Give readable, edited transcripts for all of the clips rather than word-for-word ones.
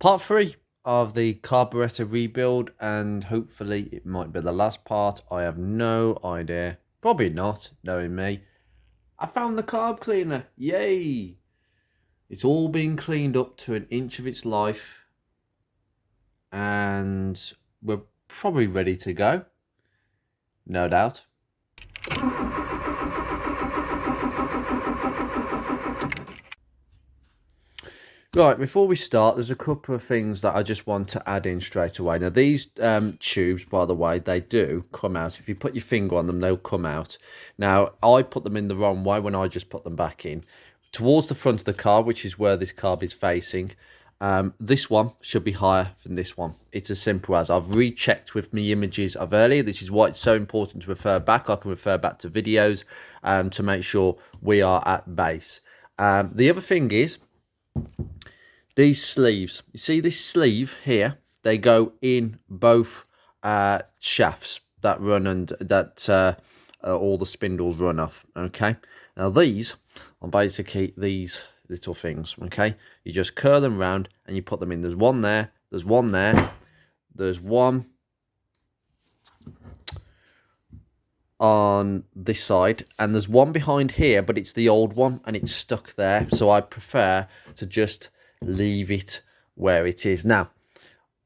Part 3 of the carburetor rebuild, and hopefully it might be the last part. I have no idea. Probably not, knowing me. I found the carb cleaner. Yay! It's all been cleaned up to an inch of its life, and we're probably ready to go. No doubt. Right, before we start, there's a couple of things that I just want to add in straight away. Now, these tubes, by the way, they do come out. If you put your finger on them, they'll come out. Now, I put them in the wrong way when I just put them back in. Towards the front of the car, which is where this carb is facing, this one should be higher than this one. It's as simple as I've rechecked with me images of earlier. This is why it's so important to refer back. I can refer back to videos to make sure we are at base. The other thing is, these sleeves, you see this sleeve here, they go in both shafts that run and that all the spindles run off. Okay, now these are basically these little things. Okay, you just curl them round and you put them in. There's one there, there's one there, there's one on this side, and there's one behind here, but it's the old one and it's stuck there, so I prefer to just leave it where it is. Now,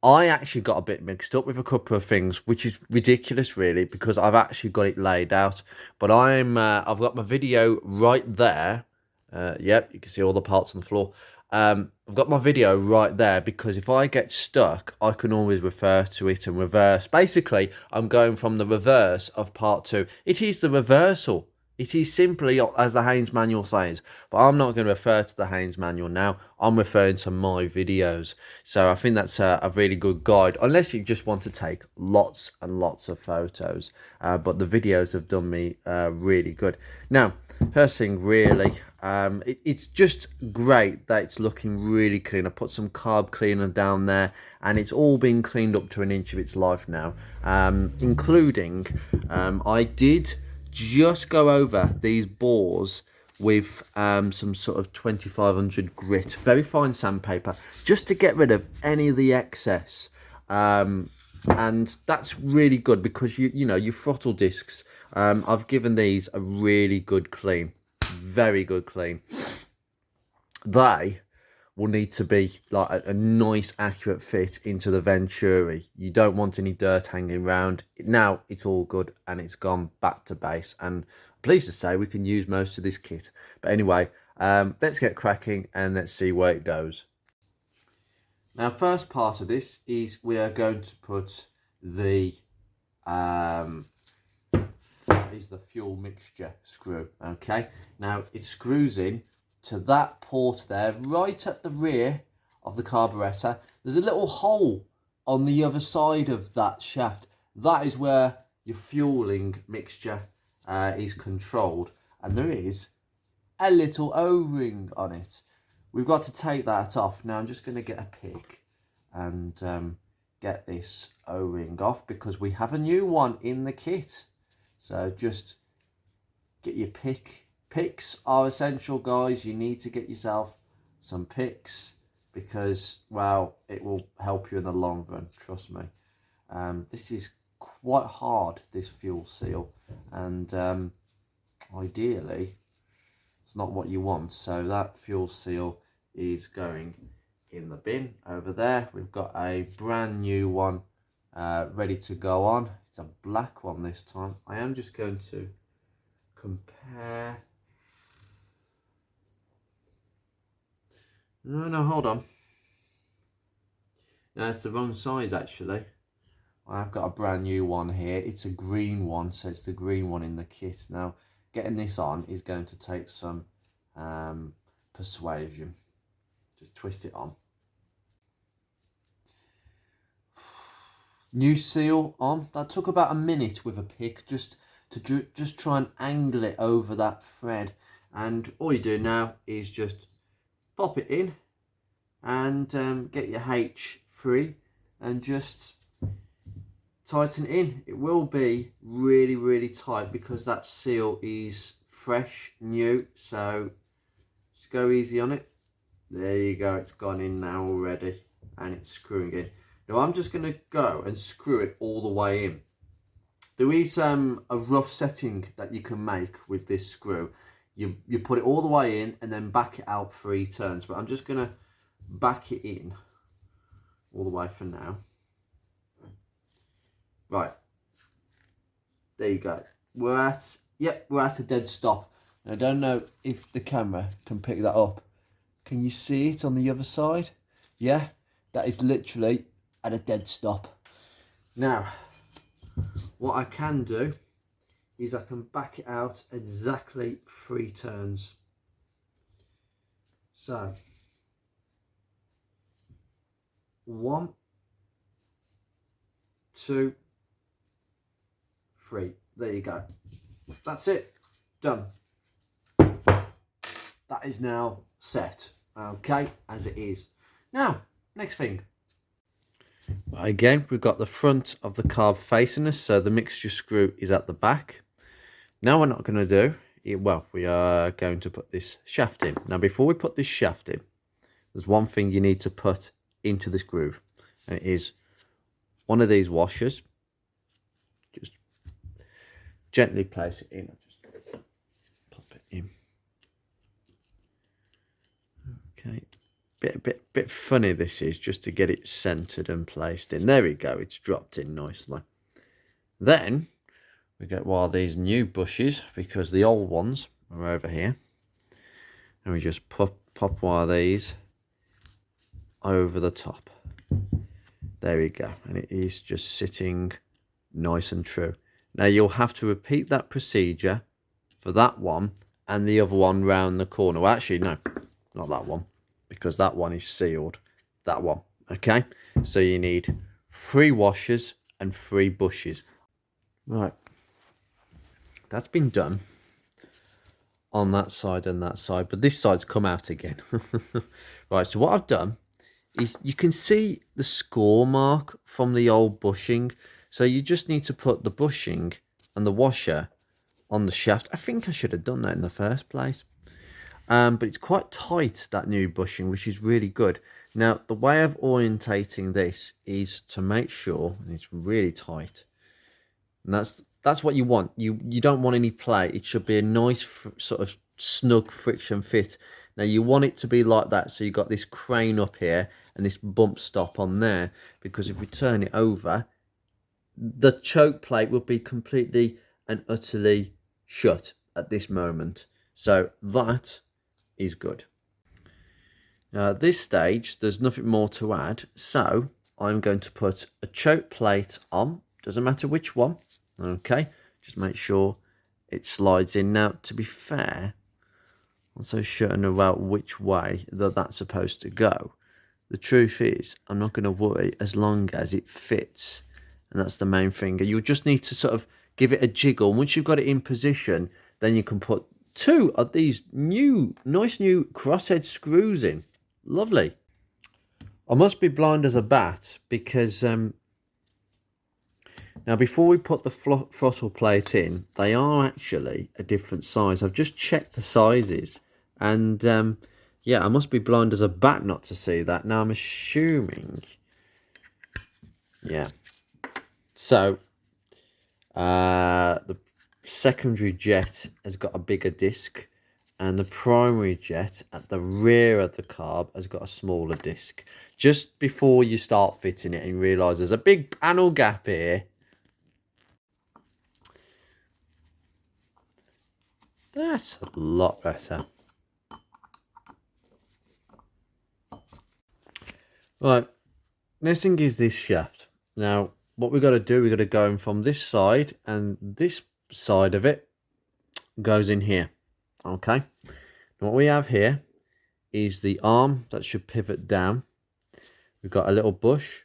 I actually got a bit mixed up with a couple of things, which is ridiculous really, because I've actually got it laid out, but I've got my video right there. Yep, you can see all the parts on the floor. I've got my video right there because if I get stuck, I can always refer to it and reverse. Basically, I'm going from the reverse of part 2. It is the reversal. It is simply as the Haynes manual says, but I'm not going to refer to the Haynes manual now. I'm referring to my videos. So I think that's a really good guide, unless you just want to take lots and lots of photos. But the videos have done me really good. Now, first thing really, it's just great that it's looking really clean. I put some carb cleaner down there and it's all been cleaned up to an inch of its life now, including I did just go over these bores with some sort of 2500 grit, very fine sandpaper, just to get rid of any of the excess. And that's really good because you know your throttle discs, I've given these a really good clean, very good clean. They will need to be like a nice accurate fit into the Venturi. You don't want any dirt hanging around. Now it's all good and it's gone back to base, and I'm pleased to say we can use most of this kit. But anyway, let's get cracking and let's see where it goes. Now, first part of this is we are going to put the is the fuel mixture screw. Okay, now it screws in to that port there, right at the rear of the carburetor. There's a little hole on the other side of that shaft. That is where your fueling mixture is controlled, and there is a little O-ring on it. We've got to take that off. Now I'm just going to get a pick and get this O-ring off because we have a new one in the kit. So just get your pick. Picks are essential, guys. You need to get yourself some picks because, well, it will help you in the long run, trust me. This is quite hard, this fuel seal, and ideally it's not what you want, so that fuel seal is going in the bin over there. We've got a brand new one ready to go on. It's a black one this time. I am just going to compare. No, hold on. No, it's the wrong size actually. I've got a brand new one here. It's a green one, so it's the green one in the kit. Now, getting this on is going to take some persuasion. Just twist it on. New seal on. That took about a minute with a pick, just to just try and angle it over that thread. And all you do now is just pop it in and get your H free and just tighten it in. It will be really, really tight because that seal is fresh, new, so just go easy on it. There you go, it's gone in now already. and it's screwing in. Now I'm just going to go and screw it all the way in. There is a rough setting that you can make with this screw. You put it all the way in and then back it out 3 turns. But I'm just going to back it in all the way for now. Right. There you go. We're at a dead stop. I don't know if the camera can pick that up. Can you see it on the other side? Yeah, that is literally at a dead stop. Now, what I can do is I can back it out exactly 3 turns. So, 1, 2, 3. There you go. That's it. Done. That is now set. Okay, as it is. Now, next thing. Again, we've got the front of the carb facing us, so the mixture screw is at the back. Now we're not going to do it, well, we are going to put this shaft in. Now, before we put this shaft in, there's one thing you need to put into this groove, and it is one of these washers. Just gently place it in. Just pop it in. Okay. Bit funny this is, just to get it centered and placed in. There we go, it's dropped in nicely. Then we get one of these new bushes, because the old ones are over here, and we just pop one of these over the top. There we go, and it is just sitting nice and true. Now you'll have to repeat that procedure for that one and the other one round the corner. Well, actually no, not that one, because that one is sealed. That one, okay? So you need 3 washers and 3 bushes. Right, that's been done on that side and that side, but this side's come out again. Right, so what I've done is, you can see the score mark from the old bushing. So you just need to put the bushing and the washer on the shaft. I think I should have done that in the first place. But it's quite tight, that new bushing, which is really good. Now, the way of orientating this is to make sure, and it's really tight, and that's what you want. You don't want any play. It should be a nice sort of snug friction fit. Now, you want it to be like that, so you've got this crane up here and this bump stop on there, because if we turn it over, the choke plate will be completely and utterly shut at this moment. So that is good. Now at this stage, there's nothing more to add, so I'm going to put a choke plate on. Doesn't matter which one. Okay, just make sure it slides in. Now, to be fair, I'm so certain about which way that's supposed to go. The truth is, I'm not going to worry as long as it fits, and that's the main thing. You'll just need to sort of give it a jiggle. Once you've got it in position, then you can put 2 of these nice new crosshead screws in. Lovely. I must be blind as a bat, because now before we put the throttle plate in, they are actually a different size. I've just checked the sizes, and yeah, I must be blind as a bat not to see that. Now I'm assuming, yeah. So the secondary jet has got a bigger disc, and the primary jet at the rear of the carb has got a smaller disc. Just before you start fitting it and you realise there's a big panel gap here. That's a lot better. Right, next thing is this shaft. Now, what we've got to do, we've got to go in from this side, and this side of it goes in here. Okay, what we have here is the arm that should pivot down. We've got a little bush,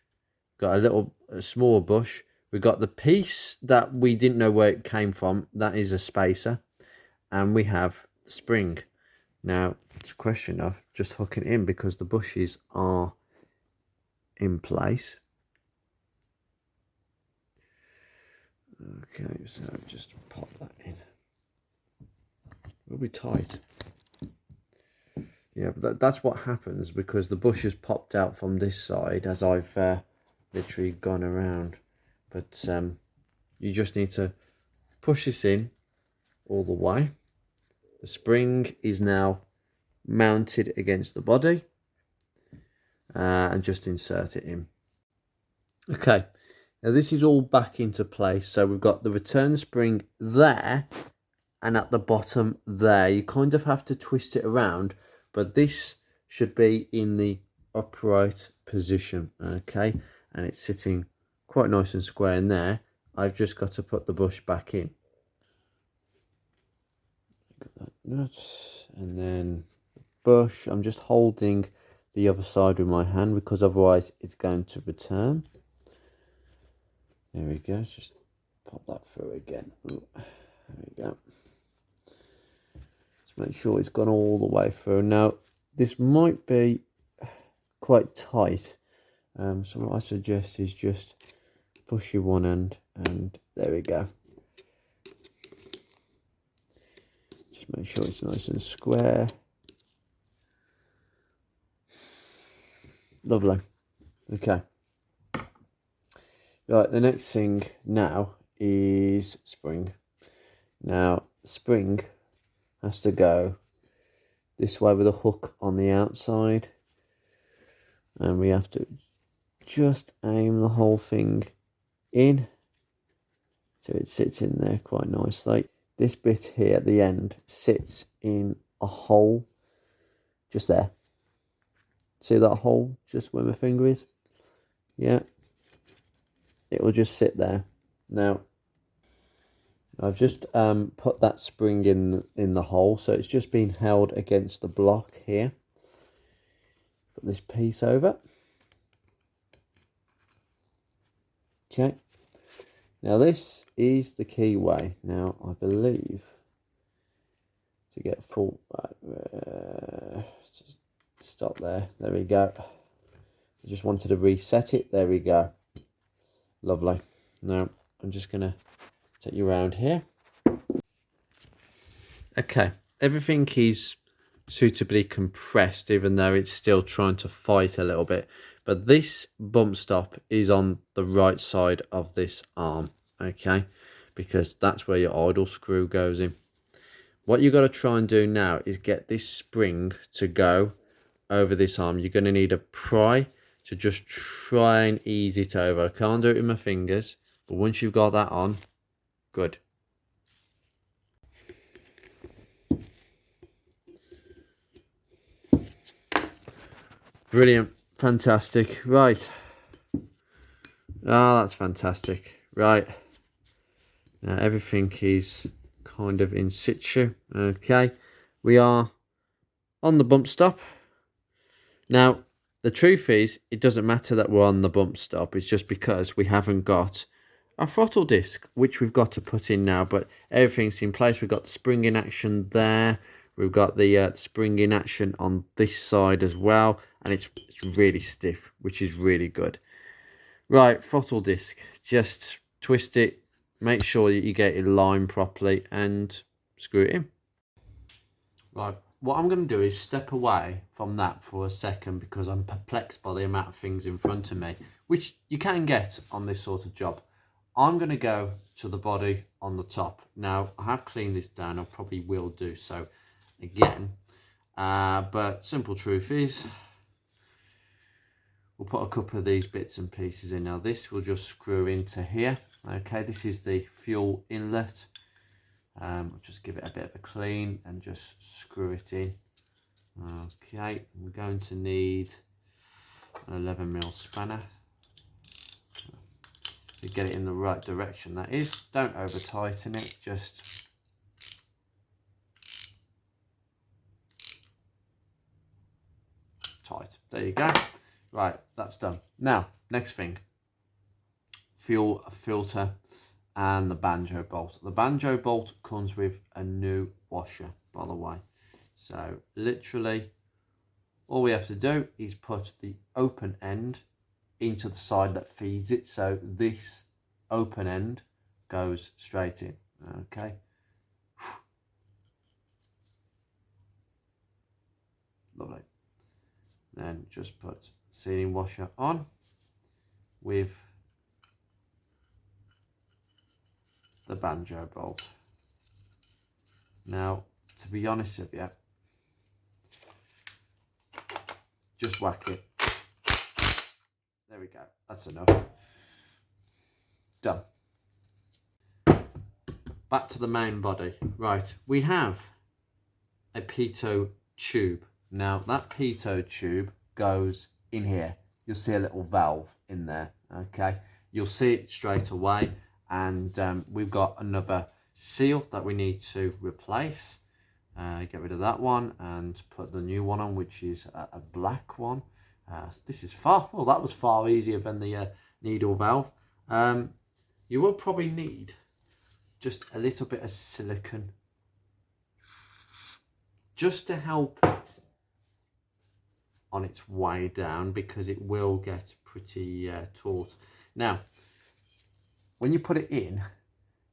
got a small bush. We've got the piece that we didn't know where it came from. That is a spacer, and we have the spring. Now it's a question of just hooking it in, because the bushes are in place. Okay, so just pop that in. It'll be tight. Yeah, but that's what happens because the bush has popped out from this side as I've literally gone around. But you just need to push this in all the way. The spring is now mounted against the body, and just insert it in. Okay, now this is all back into place. So we've got the return spring there and at the bottom there. You kind of have to twist it around, but this should be in the upright position. Okay, and it's sitting quite nice and square in there. I've just got to put the bush back in. Got that nut, and then the bush. I'm just holding the other side with my hand because otherwise it's going to return. There we go. Just pop that through again. Ooh, there we go. Just make sure it's gone all the way through. Now this might be quite tight, so what I suggest is just push your one end, and there we go. Just make sure it's nice and square. Lovely. Okay. Right, the next thing now is spring. Now, spring has to go this way with a hook on the outside. And we have to just aim the whole thing in so it sits in there quite nicely. This bit here at the end sits in a hole just there. See that hole just where my finger is? Yeah. It will just sit there. Now, I've just put that spring in the hole, so it's just been held against the block here. Put this piece over. Okay. Now this is the key way. Now I believe to get full. Just stop there. There we go. I just wanted to reset it. There we go. Lovely. Now I'm just gonna take you around here. Okay, everything is suitably compressed, even though it's still trying to fight a little bit. But this bump stop is on the right side of this arm, okay? Because that's where your idle screw goes in. What you've got to try and do now is get this spring to go over this arm. You're going to need a pry to just try and ease it over. I can't do it with my fingers, but once you've got that on, good. Brilliant. Fantastic. Right. Ah, that's fantastic. Right. Now everything is kind of in situ. Okay. We are on the bump stop. Now, the truth is, it doesn't matter that we're on the bump stop. It's just because we haven't got a throttle disc, which we've got to put in now. But everything's in place. We've got the spring in action there. We've got the spring in action on this side as well. And it's really stiff, which is really good. Right, throttle disc. Just twist it. Make sure that you get it lined properly and screw it in. Right, what I'm going to do is step away from that for a second because I'm perplexed by the amount of things in front of me, which you can get on this sort of job. I'm going to go to the body on the top. Now, I have cleaned this down. I probably will do so again. But simple truth is, we'll put a couple of these bits and pieces in. Now, this will just screw into here. Okay, this is the fuel inlet. I'll just give it a bit of a clean and just screw it in. Okay, we're going to need an 11mm spanner to get it in the right direction. That is, don't over tighten it, just tight. There you go. Right, that's done. Now, next thing, fuel filter and the banjo bolt. The banjo bolt comes with a new washer, by the way. So literally all we have to do is put the open end into the side that feeds it. So this open end goes straight in. Okay. Lovely. Then just put sealing washer on with the banjo bolt. Now, to be honest with you, just whack it. There we go. That's enough. Done. Back to the main body. Right, we have a pitot tube. Now, that pitot tube goes in here. You'll see a little valve in there, okay? You'll see it straight away. And we've got another seal that we need to replace. Get rid of that one and put the new one on, which is a black one. This is that was far easier than the needle valve. You will probably need just a little bit of silicone just to help it on its way down, because it will get pretty taut. Now, when you put it in,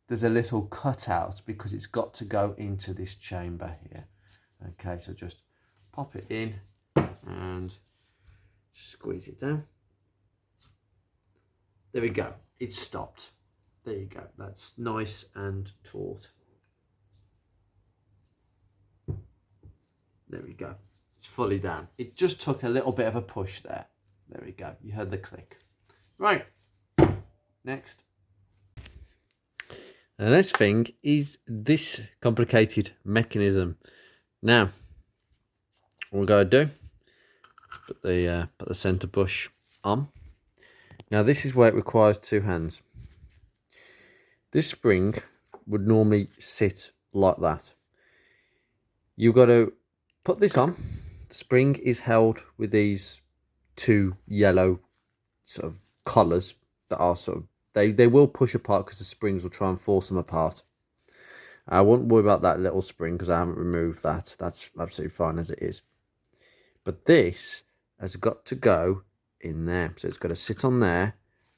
there's a little cutout because it's got to go into this chamber here. Okay, so just pop it in and squeeze it down. There we go. It's stopped. There you go. That's nice and taut. There we go. It's fully down. It just took a little bit of a push there. There we go. You heard the click. Right. Next. The next thing is this complicated mechanism. Now, what we're going to do, put the center bush on. Now, this is where it requires two hands. This spring would normally sit like that. You've got to put this on. The spring is held with these two yellow sort of collars that are sort of, they will push apart because the springs will try and force them apart. I won't worry about that little spring because I haven't removed that. That's absolutely fine as it is. But this has got to go in there. So it's got to sit on there,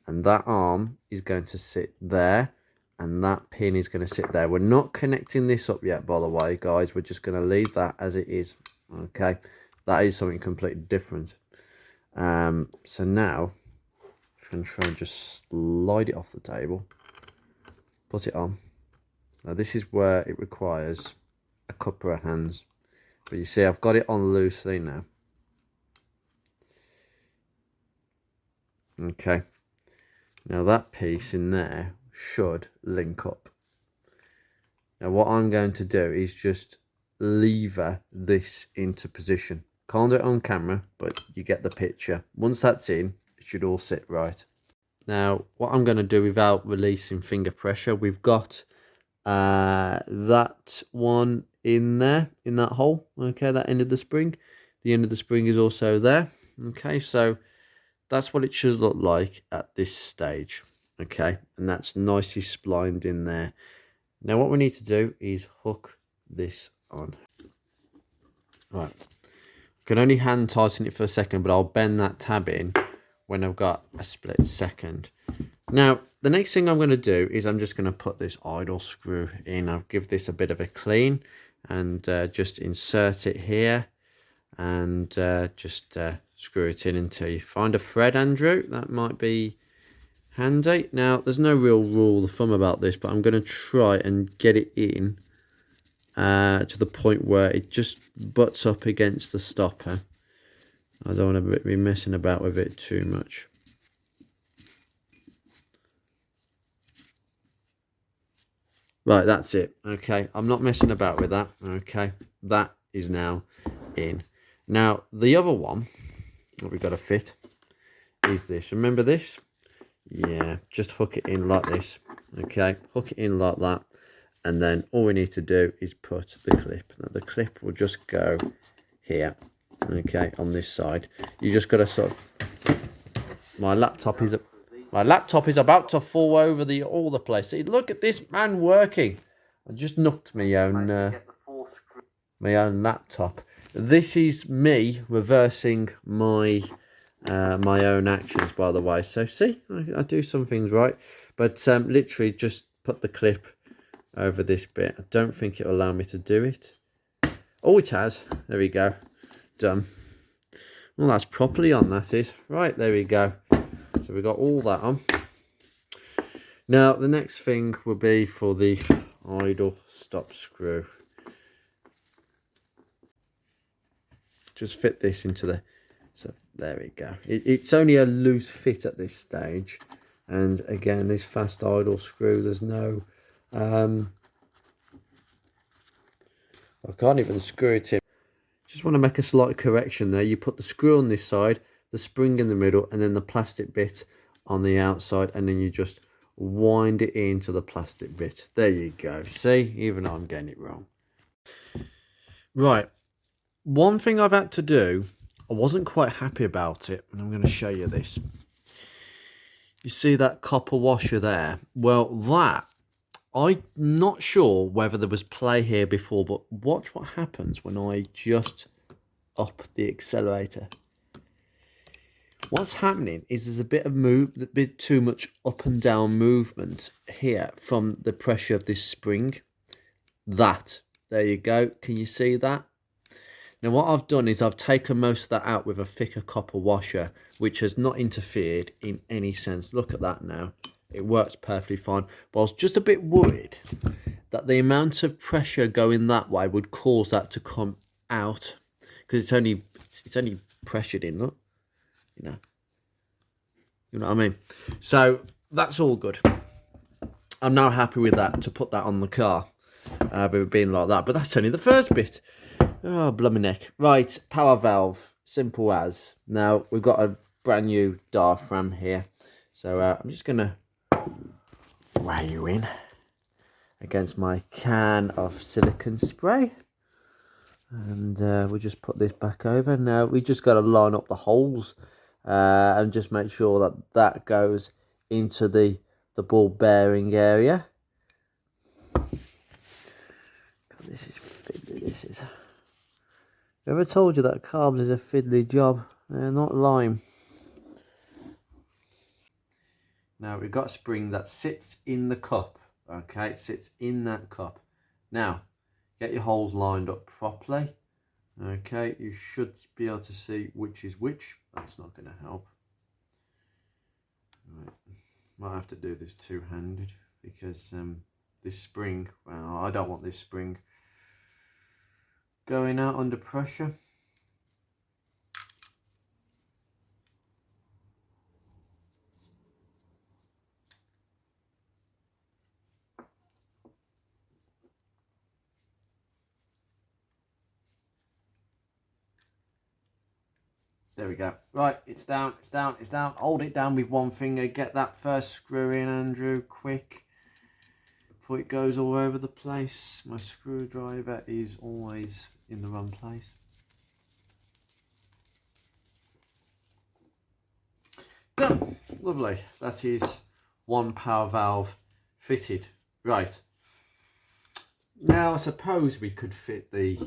and that arm is going to sit there, and that pin is going to sit there. We're not connecting this up yet, by the way, guys. We're just going to leave that as it is. Okay, that is something completely different. So now, I'm try and just slide it off the table, put it on. Now this is where it requires a couple of hands, but you see I've got it on loosely now. Okay, now that piece in there should link up. Now what I'm going to do is just lever this into position. Can't do it on camera, but you get the picture. Once that's in, it should all sit right. Now, what I'm going to do without releasing finger pressure, we've got that one in there, in that hole. Okay, that end of the spring. The end of the spring is also there. Okay, so that's what it should look like at this stage. Okay, and that's nicely splined in there. Now, what we need to do is hook this on. Right. I can only hand tighten it for a second, but I'll bend that tab in when I've got a split second. Now, the next thing I'm going to do is I'm just going to put this idle screw in. I'll give this a bit of a clean and just insert it here and just screw it in until you find a thread, Andrew. That might be handy. Now, there's no real rule of thumb about this, but I'm going to try and get it in to the point where it just butts up against the stopper. I don't want to be messing about with it too much. Right, that's it. Okay, I'm not messing about with that. Okay, that is now in. Now, the other one that we've got to fit is this. Remember this? Yeah, just hook it in like this. Okay, hook it in like that. And then all we need to do is put the clip. Now, the clip will just go here. Okay, on this side. You just got to sort of... My laptop is about to fall over all the place. See, look at this man working. I just knocked my own laptop. This is me reversing my my own actions, by the way. So see, I do some things right, but literally just put the clip over this bit. I don't think it'll allow me to do it. Oh, it has. There we go. done. Well, that's properly on, that is. Right, there we go. So we got all that on. Now, the next thing will be for the idle stop screw. Just fit this into the... So, there we go. It's only a loose fit at this stage. And again, this fast idle screw, there's no... I can't even screw it in. Just want to make a slight correction there. You put the screw on this side, the spring in the middle, and then the plastic bit on the outside, and then you just wind it into the plastic bit. There you go. See, even I'm getting it wrong. Right, one thing I've had to do, I wasn't quite happy about it, and I'm going to show you this. You see that copper washer there? Well, that, I'm not sure whether there was play here before, but watch what happens when I just up the accelerator. What's happening is there's a bit too much up and down movement here from the pressure of this spring. There you go. Can you see that? Now what I've done is I've taken most of that out with a thicker copper washer, which has not interfered in any sense. Look at that now. It works perfectly fine. But I was just a bit worried that the amount of pressure going that way would cause that to come out, because it's only pressured in, look. You know what I mean? So that's all good. I'm now happy with that, to put that on the car, with it being like that. But that's only the first bit. Oh, blummy neck. Right, power valve, simple as. Now we've got a brand new diaphragm here, so I'm just gonna weigh you in against my can of silicone spray, and we'll just put this back over. Now we just got to line up the holes and just make sure that that goes into the ball bearing area. God, this is fiddly, this is. Ever told you that carbs is a fiddly job? They're not lime. Now we've got a spring that sits in the cup. Okay, it sits in that cup. Now, get your holes lined up properly. Okay, you should be able to see which is which. That's not going to help. Right. Might have to do this two-handed, because this spring, well, I don't want this spring going out under pressure. There we go. Right, it's down, it's down, it's down. Hold it down with one finger. Get that first screw in, Andrew, quick, before it goes all over the place. My screwdriver is always in the wrong place. Done. Lovely. That is one power valve fitted. Right. Now I suppose we could fit the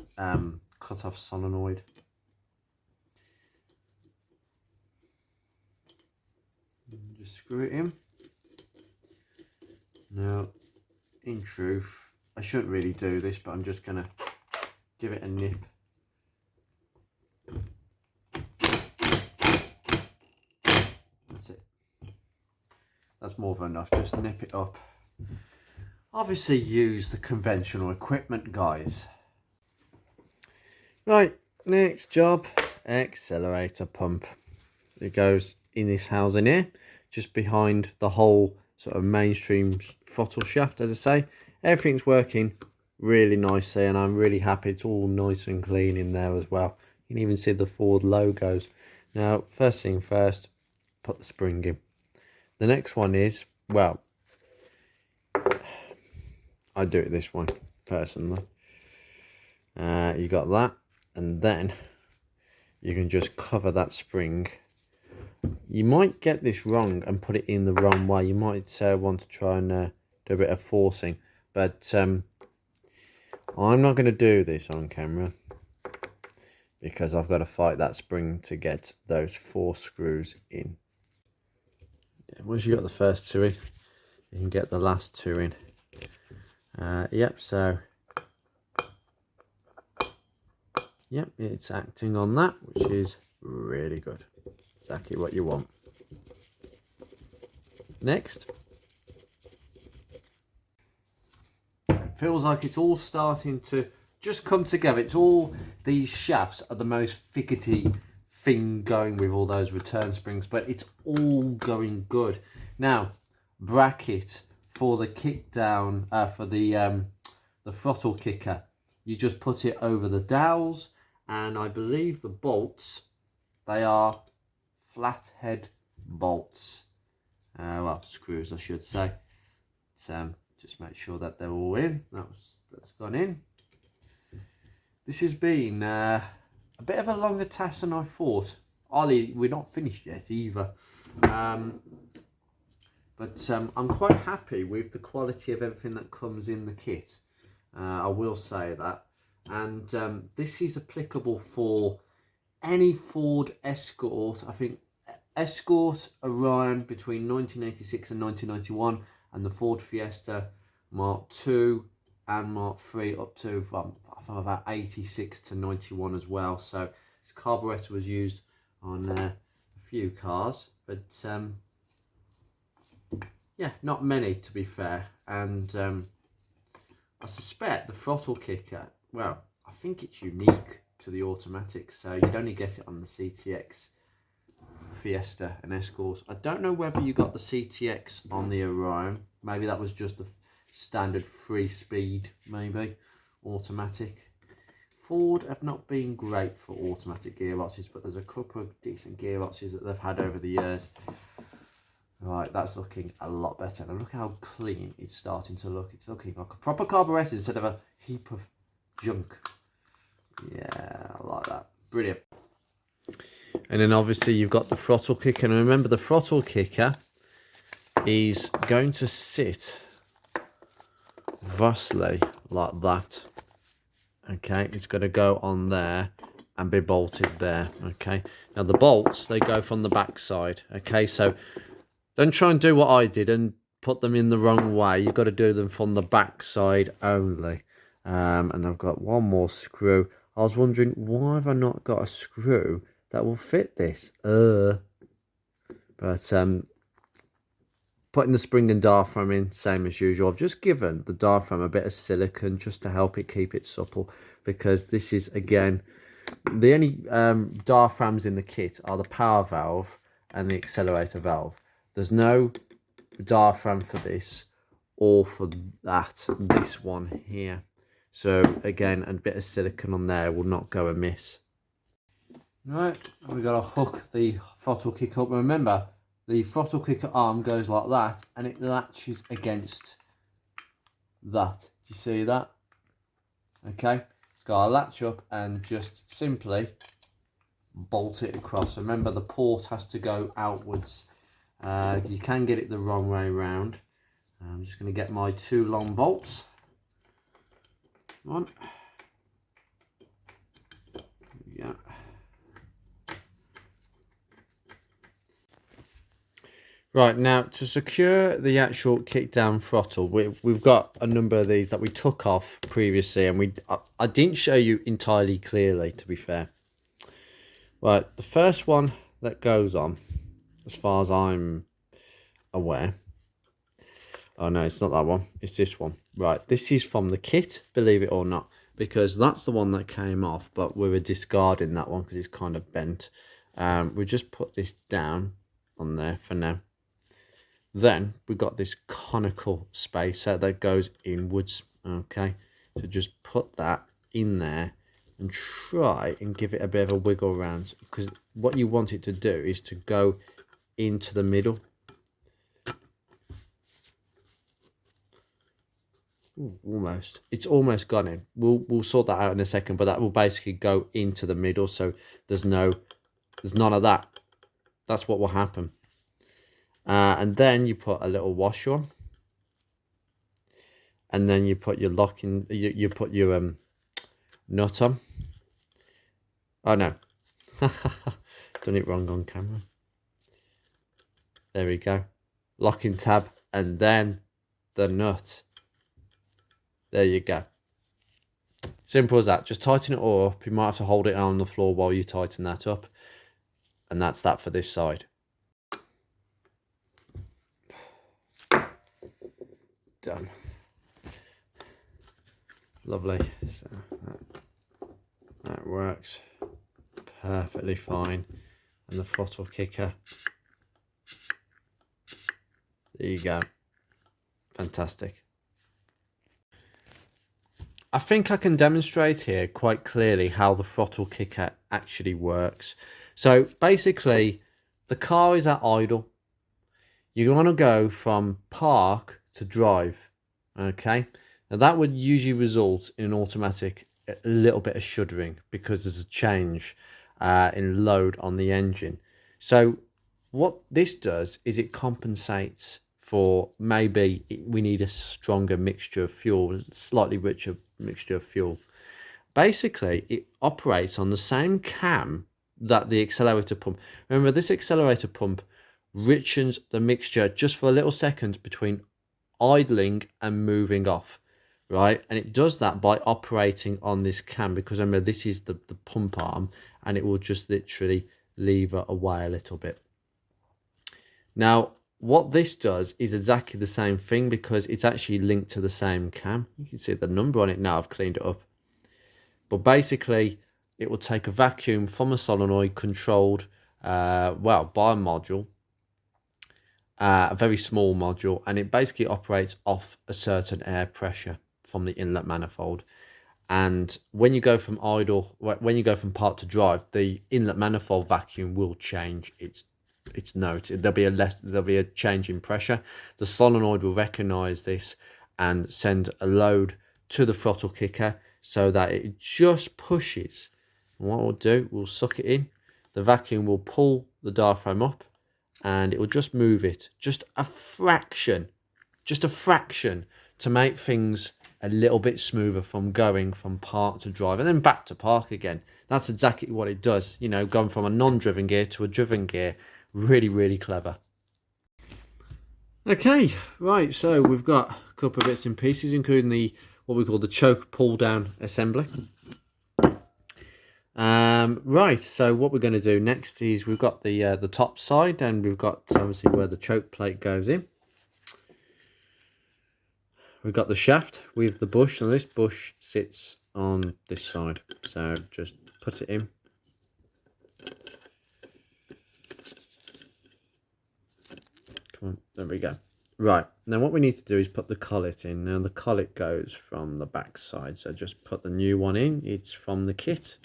cut-off solenoid. Just screw it in. Now, in truth, I shouldn't really do this, but I'm just going to give it a nip. That's it. That's more than enough. Just nip it up. Obviously use the conventional equipment, guys. Right, next job, accelerator pump. It goes in this housing here, just behind the whole sort of mainstream throttle shaft. As I say, everything's working really nicely, and I'm really happy. It's all nice and clean in there as well. You can even see the Ford logos. Now, first thing first, put the spring in. The next one is, well, I do it this way personally. You got that, and then you can just cover that spring. You might get this wrong and put it in the wrong way. You might want to try and do a bit of forcing, but I'm not going to do this on camera, because I've got to fight that spring to get those 4 screws in. Once you've got the first 2 in, you can get the last 2 in. Yep, so Yep, it's acting on that, which is really good. Exactly what you want. Next. It feels like it's all starting to just come together. It's all, these shafts are the most fickety thing going with all those return springs, but it's all going good. Now, bracket for the kick down, for the throttle kicker. You just put it over the dowels, and I believe the bolts, they are flathead bolts. Well, screws, I should say. Just make sure that they're all in. That's gone in. This has been a bit of a longer task than I thought. Ollie, we're not finished yet either. But I'm quite happy with the quality of everything that comes in the kit. I will say that. And this is applicable for any Ford Escort. I think Escort around between 1986 and 1991, and the Ford Fiesta Mark II and Mark III up to from about 86 to 91 as well. So this carburetor was used on a few cars, but yeah, not many to be fair. And I suspect the throttle kicker, well, I think it's unique to the automatics, so you'd only get it on the CTX Fiesta and Escort. I don't know whether you got the CTX on the Orion. Maybe that was just the standard 3-speed, maybe automatic. Ford have not been great for automatic gearboxes, but there's a couple of decent gearboxes that they've had over the years. Right, that's looking a lot better. Now look how clean it's starting to look. It's looking like a proper carburetor instead of a heap of junk. Yeah, I like that. Brilliant. And then obviously you've got the throttle kicker. And remember, the throttle kicker is going to sit thusly like that. Okay, it's going to go on there and be bolted there. Okay, now the bolts, they go from the back side. Okay, so don't try and do what I did and put them in the wrong way. You've got to do them from the back side only. And I've got one more screw. I was wondering, why have I not got a screw that will fit this? But putting the spring and diaphragm in, same as usual. I've just given the diaphragm a bit of silicone just to help it keep it supple, because this is, again, the only diaphragms in the kit are the power valve and the accelerator valve. There's no diaphragm for this or for that, this one here. So again, a bit of silicone on there will not go amiss. Right, we've got to hook the throttle kick up. Remember, the throttle kicker arm goes like that, and it latches against that. Do you see that? Okay, it's got to latch up and just simply bolt it across. Remember, the port has to go outwards. You can get it the wrong way round. I'm just going to get my 2 long bolts. One. Yeah. Right, now to secure the actual kick down throttle, we've got a number of these that we took off previously, and I didn't show you entirely clearly, to be fair. Right, the first one that goes on, as far as I'm aware, oh no, it's not that one, it's this one. Right, this is from the kit, believe it or not, because that's the one that came off, but we were discarding that one because it's kind of bent. We just put this down on there for now. Then we've got this conical spacer that goes inwards. Okay, so just put that in there and try and give it a bit of a wiggle around, because what you want it to do is to go into the middle. Ooh, almost, it's almost gone in. We'll sort that out in a second, but that will basically go into the middle, so there's none of that. That's what will happen. And then you put a little washer on, and then you put your locking, you put your nut on. Oh no, done it wrong on camera. There we go, locking tab, and then the nut. There you go. Simple as that. Just tighten it all up. You might have to hold it on the floor while you tighten that up. And that's that for this side. Done. Lovely. So that works perfectly fine. And the throttle kicker. There you go. Fantastic. I think I can demonstrate here quite clearly how the throttle kicker actually works. So basically, the car is at idle. You want to go from park to drive, okay? Now that would usually result in an automatic, a little bit of shuddering because there's a change in load on the engine. So what this does is it compensates for maybe we need a stronger mixture of fuel, slightly richer mixture of fuel. Basically, it operates on the same cam that the accelerator pump. Remember, this accelerator pump richens the mixture just for a little second between idling and moving off, right? And it does that by operating on this cam, because remember, this is the pump arm, and it will just literally lever away a little bit. Now, what this does is exactly the same thing because it's actually linked to the same cam. You can see the number on it now. I've cleaned it up. But basically, it will take a vacuum from a solenoid controlled, well, by a module, a very small module, and it basically operates off a certain air pressure from the inlet manifold. And when you go from idle, when you go from park to drive, the inlet manifold vacuum will change its note. There'll be a change in pressure. The solenoid will recognize this and send a load to the throttle kicker so that it just pushes. And what we'll do, we'll suck it in. The vacuum will pull the diaphragm up, and it will just move it just a fraction to make things a little bit smoother from going from park to drive and then back to park again. That's exactly what it does, you know, going from a non-driven gear to a driven gear. Really, really clever. Okay, right, so we've got a couple of bits and pieces, including the what we call the choke pull down assembly. Right, so what we're going to do next is we've got the top side, and we've got obviously where the choke plate goes in. We've got the shaft with the bush, and this bush sits on this side. So just put it in. Come on, there we go. Right, now what we need to do is put the collet in. Now the collet goes from the back side, so just put the new one in. It's from the kit.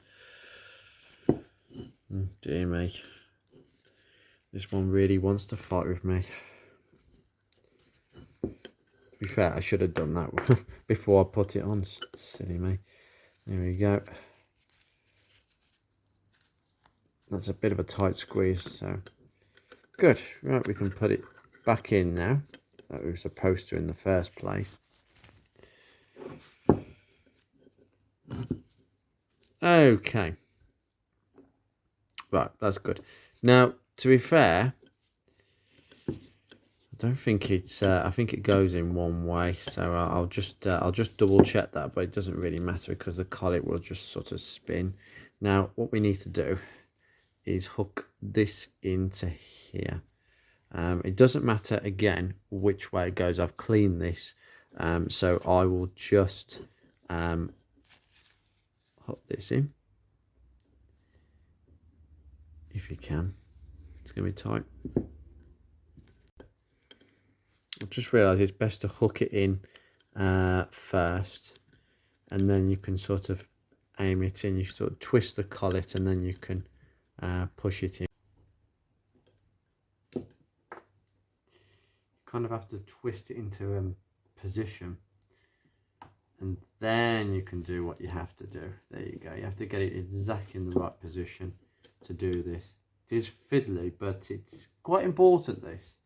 Dear me. This one really wants to fight with me. To be fair, I should have done that before I put it on. Silly me. There we go. That's a bit of a tight squeeze, so good. Right, we can put it back in now that we were supposed to in the first place. Okay. Right, that's good. Now, to be fair, I don't think it's. I think it goes in one way, so I'll just double check that. But it doesn't really matter because the collet will just sort of spin. Now, what we need to do is hook this into here. It doesn't matter again which way it goes. I've cleaned this, so I will just hook this in. If you can, it's going to be tight. I've just realised it's best to hook it in first, and then you can sort of aim it in. You sort of twist the collet, and then you can push it in. You kind of have to twist it into position, and then you can do what you have to do. There you go. You have to get it exactly in the right position to do this. It is fiddly, but it's quite important, this.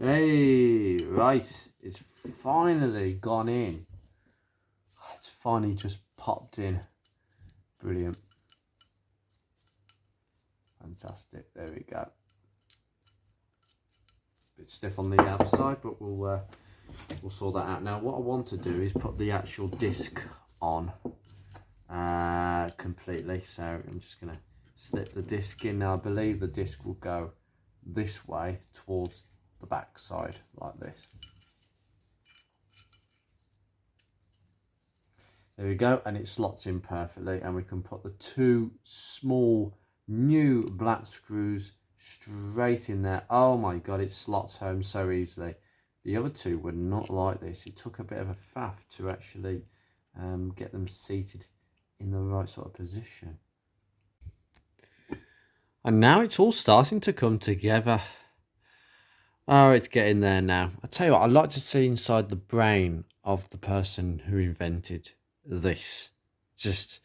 Hey, right, it's finally gone in. It's finally just popped in. Brilliant. Fantastic, there we go. Bit stiff on the outside, but we'll we'll sort that out. Now what I want to do is put the actual disc on completely. So I'm just going to slip the disc in. Now I believe the disc will go this way towards the back side like this. There we go, and it slots in perfectly, and we can put the 2 small new black screws straight in there. Oh my god, it slots home so easily. The other 2 were not like this. It took a bit of a faff to actually get them seated in the right sort of position. And now it's all starting to come together. Oh, it's getting there now. I tell you what, I'd like to see inside the brain of the person who invented this. Just,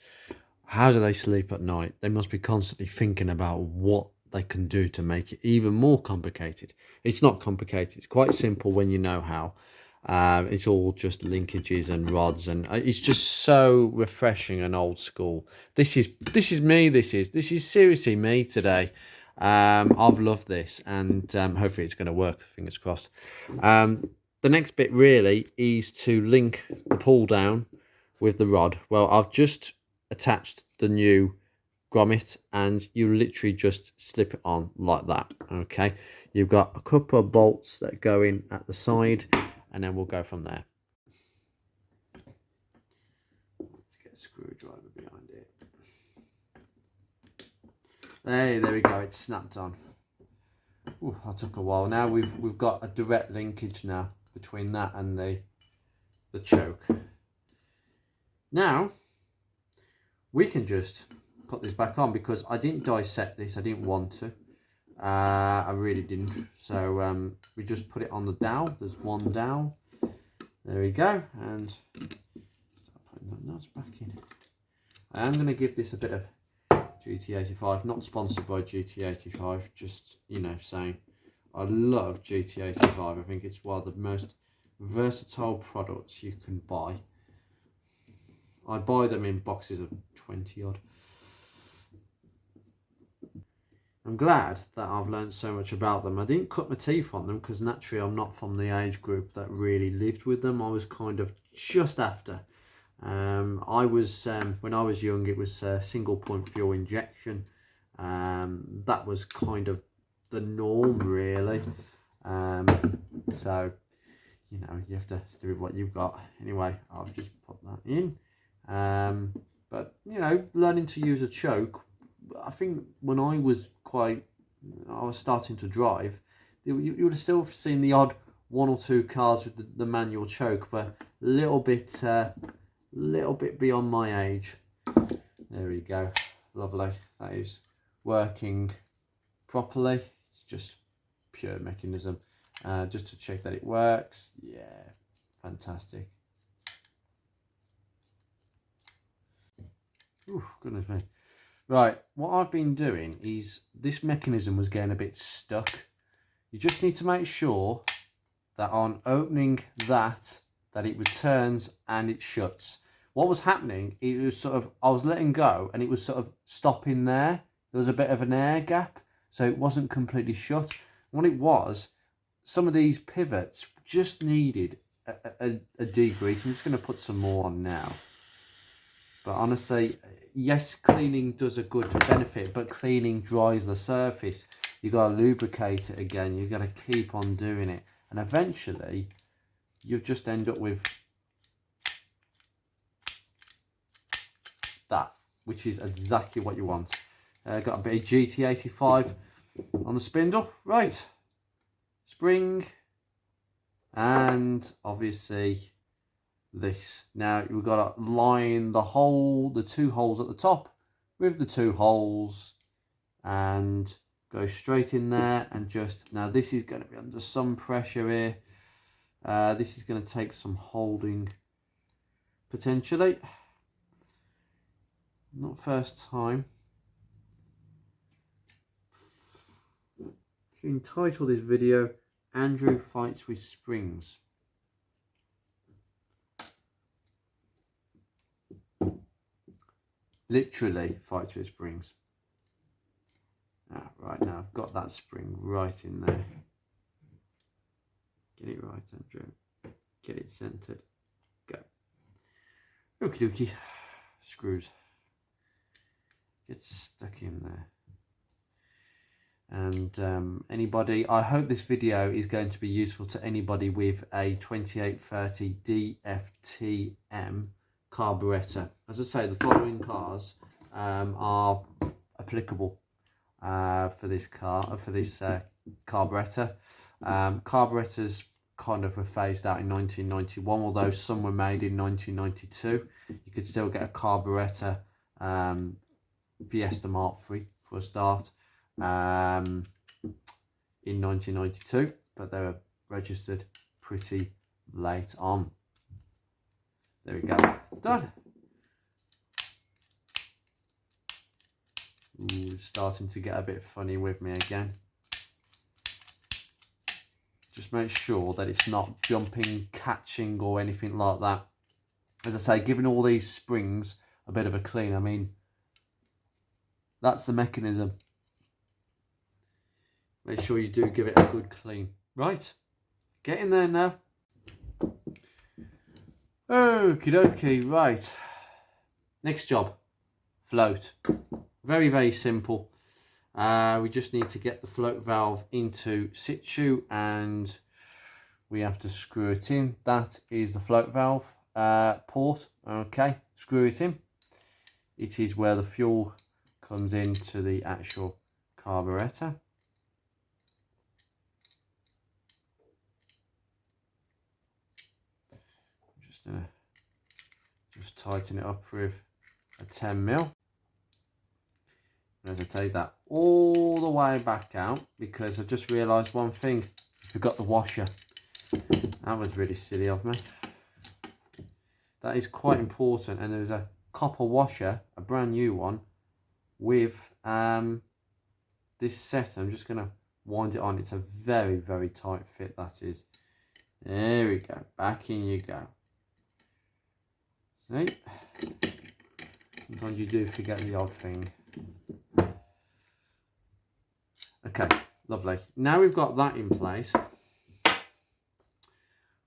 how do they sleep at night? They must be constantly thinking about what they can do to make it even more complicated. It's not complicated. It's quite simple when you know how. It's all just linkages and rods, and it's just so refreshing and old school. This is me. This is seriously me today. I've loved this, and hopefully it's going to work. Fingers crossed. The next bit really is to link the pull down with the rod. Well, I've just attached the new grommet, and you literally just slip it on like that. Okay, you've got a couple of bolts that go in at the side, and then we'll go from there. Let's get a screwdriver behind it. Hey, there we go. It's snapped on. Ooh, that took a while. Now we've got a direct linkage now between that and the choke. Now we can just put this back on, because I didn't dissect this. I didn't want to. I really didn't. So we just put it on the dowel. There's one dowel. There we go. And start putting that nuts back in. I am going to give this a bit of GT85. Not sponsored by GT85. Just, you know, saying I love GT85. I think it's one of the most versatile products you can buy. I buy them in boxes of 20 odd. I'm glad that I've learned so much about them. I didn't cut my teeth on them, because naturally I'm not from the age group that really lived with them. I was kind of just after. I was when I was young, it was single point fuel injection. That was kind of the norm, really. So, you know, you have to do with what you've got. Anyway, I'll just put that in. But, you know, learning to use a choke, I think when I was starting to drive, you would have still seen the odd 1 or 2 cars with the manual choke, but a little bit beyond my age. There we go. Lovely. That is working properly. It's just pure mechanism. Just to check that it works. Yeah, fantastic. Ooh, goodness me. Right, what I've been doing is, this mechanism was getting a bit stuck. You just need to make sure that on opening that it returns and it shuts. What was happening, it was sort of, I was letting go and it was sort of stopping there. There was a bit of an air gap, so it wasn't completely shut. What it was, some of these pivots just needed a degrease. I'm just going to put some more on now. But honestly, yes, cleaning does a good benefit, but cleaning dries the surface. You've got to lubricate it again. You've got to keep on doing it. And eventually, you'll just end up with that, which is exactly what you want. Got a bit of GT85 on the spindle. Right. Spring. And obviously this. Now we've got to line the 2 holes at the top with the 2 holes, and go straight in there, and just, now this is going to be under some pressure here. This is going to take some holding potentially. Not first time. Should entitle this video Andrew Fights with Springs. Literally fights with springs. Right, now I've got that spring right in there. Get it right, Andrew. Get it centered. Go. Okie dokie. Screws. Get stuck in there. And anybody, I hope this video is going to be useful to anybody with a 2830 DFTM carburetor. As I say, the following cars are applicable for this car, for this carburetor. Carburetors kind of were phased out in 1991, although some were made in 1992. You could still get a carburetor Fiesta Mark III for a start in 1992, but they were registered pretty late on. There we go. Done. Ooh, it's starting to get a bit funny with me again. Just make sure that it's not jumping, catching or anything like that. As I say, giving all these springs a bit of a clean. I mean, that's the mechanism. Make sure you do give it a good clean. Right, get in there now. Okie dokie, right. Next job, float. Very, very simple. We just need to get the float valve into situ and we have to screw it in. That is the float valve port. Okay, screw it in. It is where the fuel comes into the actual carburetor. Just tighten it up with a 10mm. As I take that all the way back out, because I just realised one thing, I forgot the washer. That was really silly of me. That is quite important, and there's a copper washer, a brand new one, with this set. I'm just going to wind it on. It's a very, very tight fit, that is. There we go, back in you go. See? Sometimes you do forget the odd thing. Okay, lovely. Now we've got that in place.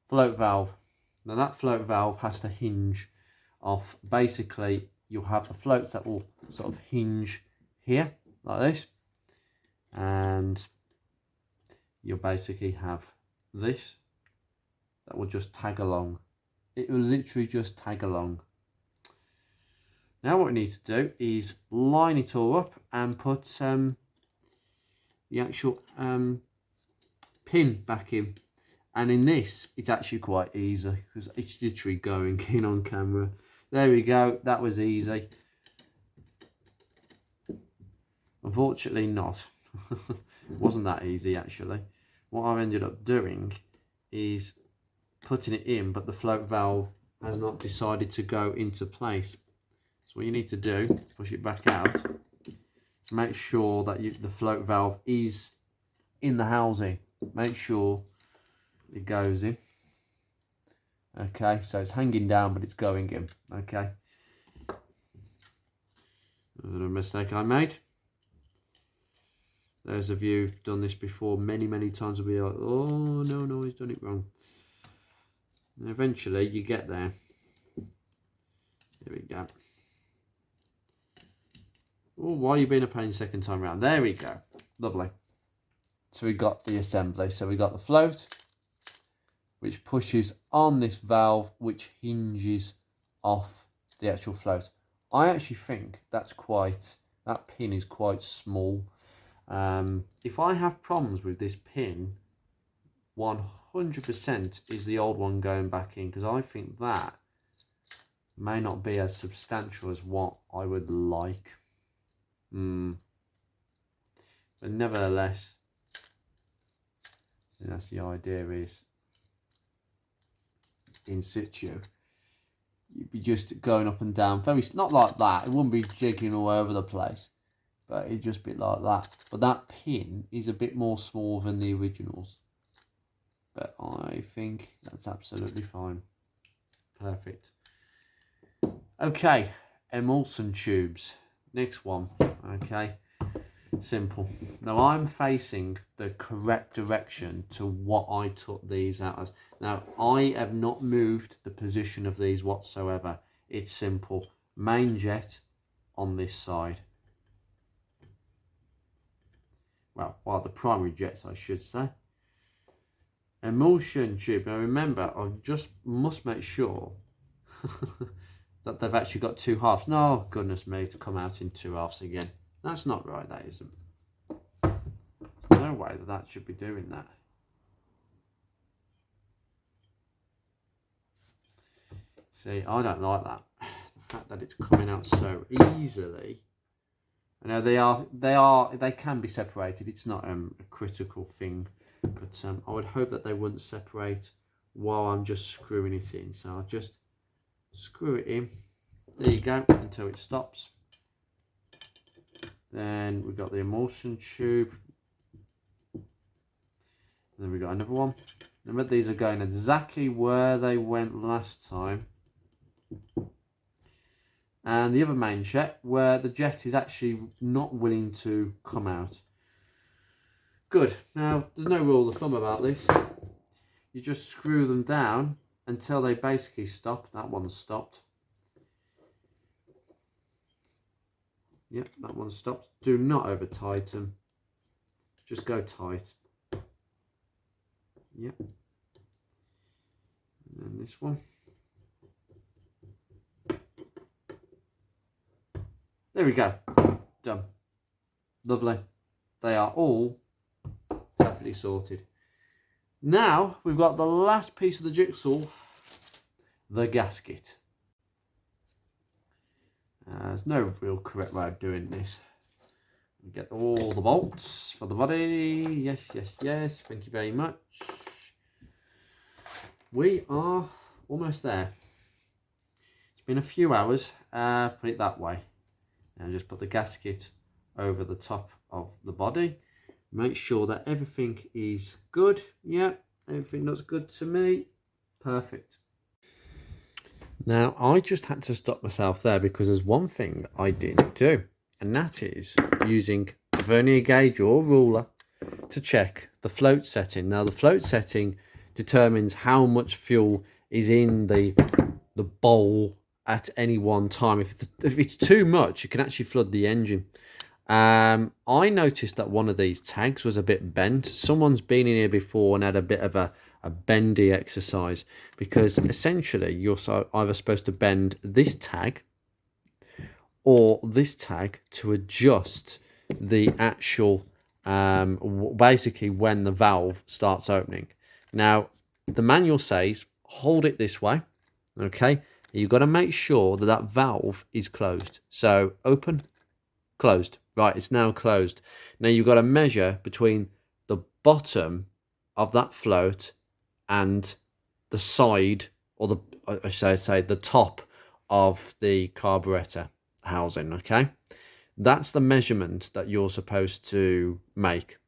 Float valve. Now that float valve has to hinge off. Basically, you'll have the floats that will sort of hinge here, like this. And you'll basically have this that will just tag along. It will literally just tag along. Now what we need to do is line it all up and put the actual pin back in. And in this, it's actually quite easy because it's literally going in on camera. There we go, that was easy. Unfortunately not. It wasn't that easy actually. What I've ended up doing is putting it in, but the float valve has not decided to go into place. So what you need to do, push it back out, to make sure that the float valve is in the housing. Make sure it goes in. Okay, so it's hanging down, but it's going in. Okay. Another mistake I made. Those of you who've done this before many, many times will be like, oh, no, he's done it wrong. And eventually you get there. There we go. Oh, why are you being a pain second time around? There we go. Lovely. So we got the assembly. So we got the float, which pushes on this valve, which hinges off the actual float. I actually think that pin is quite small. If I have problems with this pin, 100% is the old one going back in, because I think that may not be as substantial as what I would like. But nevertheless, so that's the idea, is in situ you'd be just going up and down, very not like that, it wouldn't be jigging all over the place, but it'd just be like that. But that pin is a bit more small than the originals, but I think that's absolutely fine. Perfect. Okay, emulsion tubes, next one. Okay, Simple. Now I'm facing the correct direction to what I took these out as. Now I have not moved the position of these whatsoever. It's simple. Main jet on this side. Well, the primary jets, I should say. Emulsion tube. Now remember, I just must make sure that they've actually got two halves. No, goodness me, to come out in two halves again. That's not right, that isn't. There's no way that should be doing that. See, I don't like that. The fact that it's coming out so easily. I know they can be separated. It's not a critical thing, but I would hope that they wouldn't separate while I'm just screwing it in. So I'll just screw it in. There you go, until it stops. Then we've got the emulsion tube. And then we've got another one. Remember, these are going exactly where they went last time. And the other main jet, where the jet is actually not willing to come out. Good. Now, there's no rule of thumb about this. You just screw them down until they basically stop. That one's stopped. Yep, that one stops. Do not over tighten. Just go tight. Yep. And then this one. There we go. Done. Lovely. They are all perfectly sorted. Now we've got the last piece of the jigsaw, the gasket. There's no real correct way of doing this. We get all the bolts for the body. Yes, yes, yes. Thank you very much. We are almost there. It's been a few hours. Put it that way. And just put the gasket over the top of the body. Make sure that everything is good. Yeah, everything looks good to me. Perfect. Now, I just had to stop myself there because there's one thing I didn't do. And that is using a vernier gauge or ruler to check the float setting. Now, the float setting determines how much fuel is in the bowl at any one time. If it's too much, it can actually flood the engine. I noticed that one of these tags was a bit bent. Someone's been in here before and had a bit of a bendy exercise, because essentially you're either supposed to bend this tag or this tag to adjust the actual basically when the valve starts opening. Now, the manual says hold it this way, okay? You've got to make sure that that valve is closed. So open, closed. Right, it's now closed. Now you've got to measure between the bottom of that float and the side, or I should say the top of the carburetor housing, okay? That's the measurement that you're supposed to make.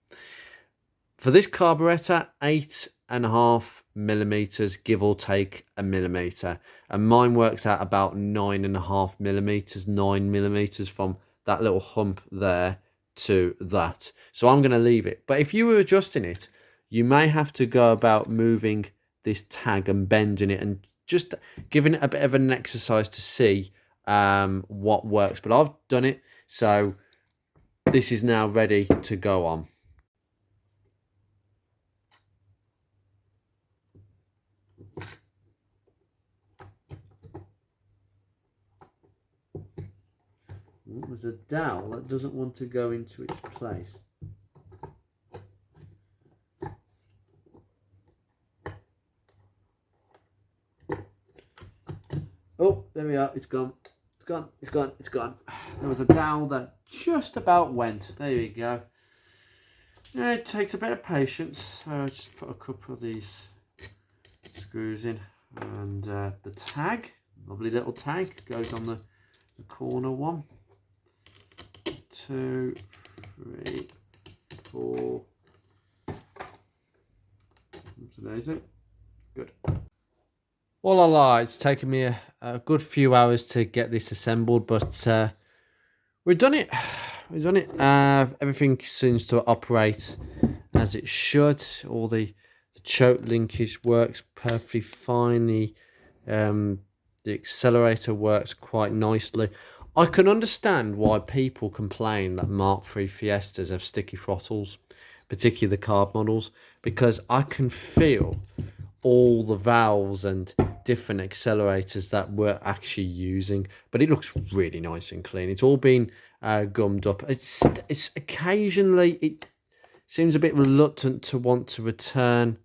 For this carburetor, 8.5 millimeters, give or take a millimeter, and mine works out about 9.5 millimeters, 9 millimeters from that little hump there to that. So I'm going to leave it. But if you were adjusting it, you may have to go about moving this tag and bending it and just giving it a bit of an exercise to see what works. But I've done it, so this is now ready to go on. There's a dowel that doesn't want to go into its place. Oh, there we are. It's gone. It's gone. It's gone. It's gone. There was a dowel that just about went. There you go. Yeah, it takes a bit of patience. I'll just put a couple of these screws in, and the tag, lovely little tag, goes on the corner one. 2, 3, 4. That's amazing. Good. Voila, it's taken me a good few hours to get this assembled, but we've done it. is on it. Everything seems to operate as it should. All the choke linkage works perfectly fine. The accelerator works quite nicely. I can understand why people complain that Mark III Fiestas have sticky throttles, particularly the carb models, because I can feel all the valves and different accelerators that we're actually using, but it looks really nice and clean. It's all been gummed up. It's occasionally it seems a bit reluctant to want to return.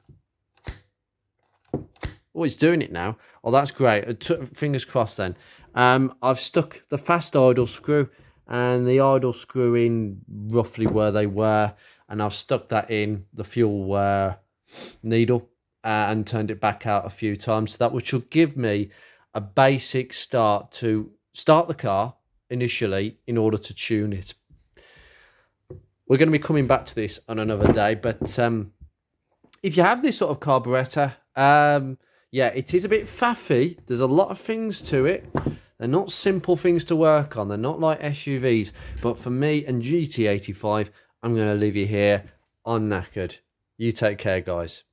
Oh, it's doing it now. Oh, that's great. Fingers crossed then. I've stuck the fast idle screw and the idle screw in roughly where they were, and I've stuck that in the fuel needle and turned it back out a few times. So that which will give me a basic start to start the car initially in order to tune it. We're going to be coming back to this on another day, but if you have this sort of carburetor, yeah, it is a bit faffy. There's a lot of things to it. They're not simple things to work on. They're not like SUVs. But for me and GT85, I'm going to leave you here. I'm knackered. You take care, guys.